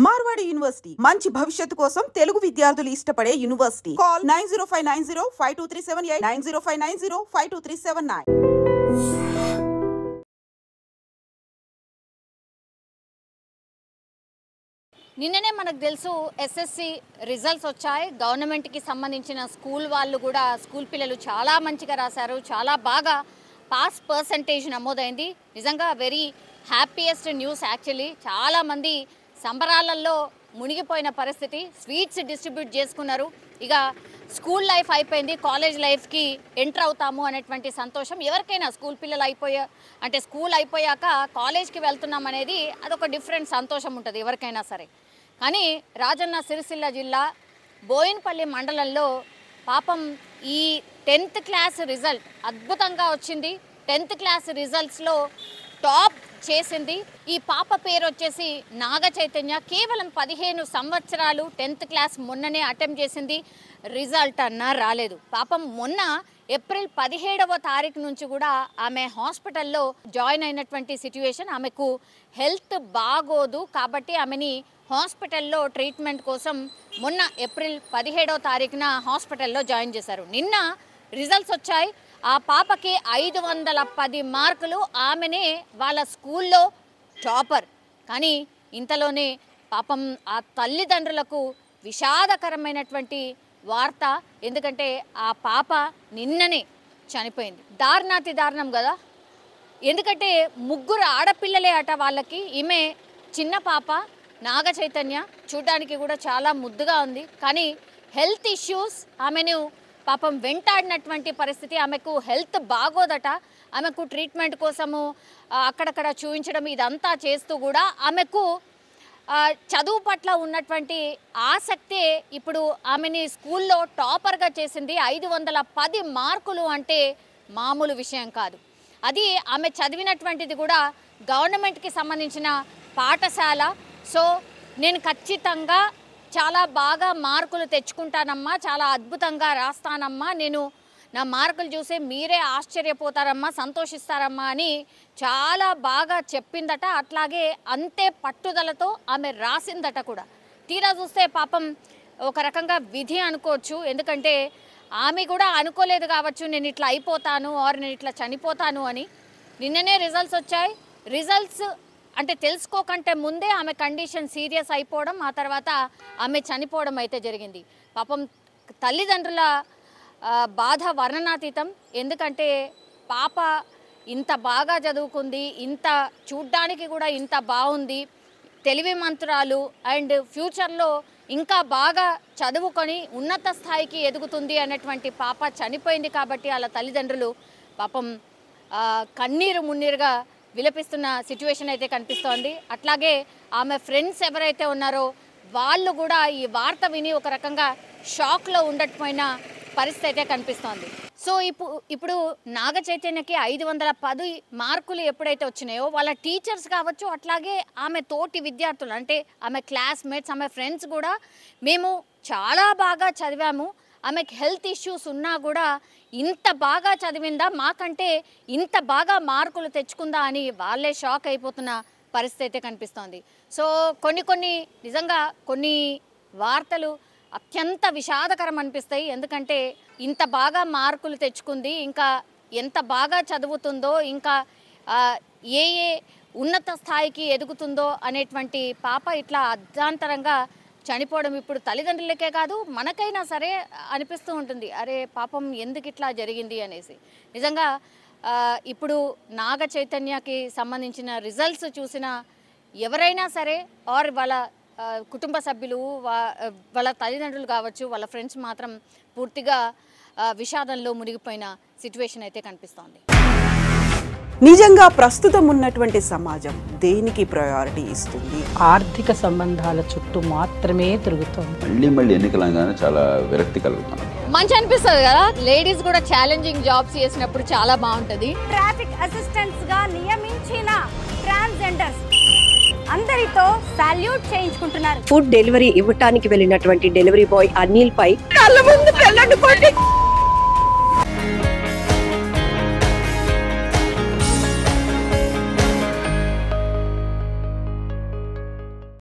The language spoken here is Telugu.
మార్వాడి యూనివర్సిటీ మంచి భవిష్యత్తు కోసం తెలుగు విద్యార్థులు ఇష్టపడే యూనివర్సిటీ. కాల్ 9059052378 9059052379. నిన్ననే మనకు తెలుసు ఎస్ఎస్సి రిజల్ట్స్ వచ్చాయి. గవర్నమెంట్కి సంబంధించిన స్కూల్ వాళ్ళు కూడా స్కూల్ పిల్లలు చాలా మంచిగా రాశారు. చాలా బాగా పాస్ పర్సంటేజ్ నమోదైంది. నిజంగా వెరీ హ్యాపీయెస్ట్ న్యూస్ యాక్చువల్లీ. చాలామంది సంబరాలలో మునిగిపోయిన పరిస్థితి. స్వీట్స్ డిస్ట్రిబ్యూట్ చేసుకున్నారు. ఇక స్కూల్ లైఫ్ అయిపోయింది, కాలేజ్ లైఫ్కి ఎంటర్ అవుతాము అనేటువంటి సంతోషం ఎవరికైనా. స్కూల్ పిల్లలు స్కూల్ అయిపోయాక కాలేజ్కి వెళ్తున్నాం అనేది అదొక డిఫరెంట్ సంతోషం ఉంటుంది ఎవరికైనా సరే. కానీ రాజన్న సిరిసిల్ల జిల్లా బోయిన్పల్లి మండలంలో పాపం ఈ 10th క్లాస్ రిజల్ట్ అద్భుతంగా వచ్చింది. 10th క్లాస్ రిజల్ట్స్లో టాప్ చేసింది. ఈ పాప పేరు వచ్చేసి నాగ చైతన్య. కేవలం 15 సంవత్సరాలు, 10th క్లాస్ మొన్ననే అటెంప్ట్ చేసింది. రిజల్ట్ అన్నా రాలేదు. పాపం మొన్న ఏప్రిల్ 17వ తారీఖు నుంచి కూడా ఆమె హాస్పిటల్లో జాయిన్ అయినటువంటి సిచ్యువేషన్. ఆమెకు హెల్త్ బాగోదు కాబట్టి ఆమెని హాస్పిటల్లో ట్రీట్మెంట్ కోసం మొన్న ఏప్రిల్ 17వ తారీఖున హాస్పిటల్లో జాయిన్ చేశారు. నిన్న రిజల్ట్స్ వచ్చాయి. ఆ పాపకి 510 మార్కులు. ఆమెనే వాళ్ళ స్కూల్లో టాపర్. కానీ ఇంతలోనే పాపం ఆ తల్లిదండ్రులకు విషాదకరమైనటువంటి వార్త. ఎందుకంటే ఆ పాప నిన్ననే చనిపోయింది. దారుణాతి దారుణం కదా. ఎందుకంటే 3 ఆడపిల్లలే అట వాళ్ళకి. ఈమె చిన్న పాప నాగ చైతన్య. చూడడానికి కూడా చాలా ముద్దుగా ఉంది. కానీ హెల్త్ ఇష్యూస్ ఆమెను పాపం వెంటాడినటువంటి పరిస్థితి. ఆమెకు హెల్త్ బాగోదట. ఆమెకు ట్రీట్మెంట్ కోసము అక్కడక్కడ చూపించడం ఇదంతా చేస్తూ కూడా ఆమెకు చదువు పట్ల ఉన్నటువంటి ఆసక్తే ఇప్పుడు ఆమెని స్కూల్లో టాపర్గా చేసింది. 510 మార్కులు అంటే మామూలు విషయం కాదు. అది ఆమె చదివినటువంటిది కూడా గవర్నమెంట్కి సంబంధించిన పాఠశాల. సో నేను ఖచ్చితంగా చాలా బాగా మార్కులు తెచ్చుకుంటానమ్మా, చాలా అద్భుతంగా రాస్తానమ్మా, నా మార్కులు చూసి మీరే ఆశ్చర్యపోతారమ్మా, సంతోషిస్తారమ్మా అని చాలా బాగా చెప్పిందట. అట్లాగే అంతే పట్టుదలతో ఆమె రాసిందట కూడా. తీరా చూస్తే పాపం ఒక రకంగా విధి అనుకోవచ్చు. ఎందుకంటే ఆమె కూడా అనుకోలేదు కావచ్చు నేను ఇట్లా అయిపోతాను ఆర్ నేను ఇట్లా చనిపోతాను అని. నిన్ననే రిజల్ట్స్ వచ్చాయి. రిజల్ట్స్ అంటే తెలుసుకోకంటే ముందే ఆమె కండిషన్ సీరియస్ అయిపోవడం, ఆ తర్వాత ఆమె చనిపోవడం అయితే జరిగింది. పాపం తల్లిదండ్రుల బాధ వర్ణనాతీతం. ఎందుకంటే పాప ఇంత బాగా చదువుకుంది, ఇంత చూడ్డానికి కూడా ఇంత బాగుంది, తెలివిమంతురాలు, అండ్ ఫ్యూచర్లో ఇంకా బాగా చదువుకొని ఉన్నత స్థాయికి ఎదుగుతుంది అనేటువంటి పాప చనిపోయింది. కాబట్టి వాళ్ళ తల్లిదండ్రులు పాపం కన్నీరు మున్నీరుగా విలపిస్తున్న సిచ్యువేషన్ అయితే కనిపిస్తోంది. అట్లాగే ఆమె ఫ్రెండ్స్ ఎవరైతే ఉన్నారో వాళ్ళు కూడా ఈ వార్త విని ఒక రకంగా షాక్లో ఉండకపోయిన పరిస్థితి అయితే కనిపిస్తోంది. సో ఇప్పుడు నాగ చైతన్యకి 510 మార్కులు ఎప్పుడైతే వచ్చినాయో వాళ్ళ టీచర్స్ కావచ్చు, అట్లాగే ఆమె తోటి విద్యార్థులు అంటే ఆమె క్లాస్మేట్స్, ఆమె ఫ్రెండ్స్ కూడా మేము చాలా బాగా చదివాము, ఆమెకి హెల్త్ ఇష్యూస్ ఉన్నా కూడా ఇంత బాగా చదివిందా, మాకంటే ఇంత బాగా మార్కులు తెచ్చుకుందా అని వాళ్ళే షాక్ అయిపోతున్న పరిస్థితి అయితే కనిపిస్తోంది. సో కొన్ని నిజంగా కొన్ని వార్తలు అత్యంత విషాదకరం అనిపిస్తాయి. ఎందుకంటే ఇంత బాగా మార్కులు తెచ్చుకుంది, ఇంకా ఎంత బాగా చదువుతుందో, ఇంకా ఏ ఉన్నత స్థాయికి ఎదుగుతుందో అనేటువంటి పాప ఇట్లా అర్ధాంతరంగా చనిపోవడం ఇప్పుడు తల్లిదండ్రులకే కాదు మనకైనా సరే అనిపిస్తూ ఉంటుంది, అరే పాపం ఎందుకు ఇట్లా జరిగింది అనేసి. నిజంగా ఇప్పుడు నాగ చైతన్యకి సంబంధించిన రిజల్ట్స్ చూసిన ఎవరైనా సరే ఆర్ వాళ్ళ కుటుంబ సభ్యులు, వాళ్ళ తల్లిదండ్రులు కావచ్చు, వాళ్ళ ఫ్రెండ్స్ మాత్రం పూర్తిగా విషాదంలో మునిగిపోయిన సిచ్యువేషన్ అయితే కనిపిస్తోంది. నిజంగా ప్రస్తుతం ఉన్నటువంటి సమాజం దేనికి ప్రయారిటీ ఇస్తుంది? ఆర్థిక సంబంధాల చుట్టూ మాత్రమే తిరుగుతుంది. మళ్ళీ ఎన్నికలంగానే చాలా విరక్తి కలుగుతుంది. మంచి అనిపిస్తుంది కదా. లేడీస్ కూడా ఛాలెంజింగ్ జాబ్స్ చేసినప్పుడు చాలా బాగుంటది. ట్రాఫిక్ అసిస్టెంట్స్ గా నియమించిన ట్రాన్స్జెండర్స్ అందరితో సాల్యూట్ చేయించుకుంటున్నారు. ఫుడ్ డెలివరీ ఇవ్వటానికి వెళ్ళినటువంటి డెలివరీ బాయ్ అనిల్ పై కళ్ళ ముందు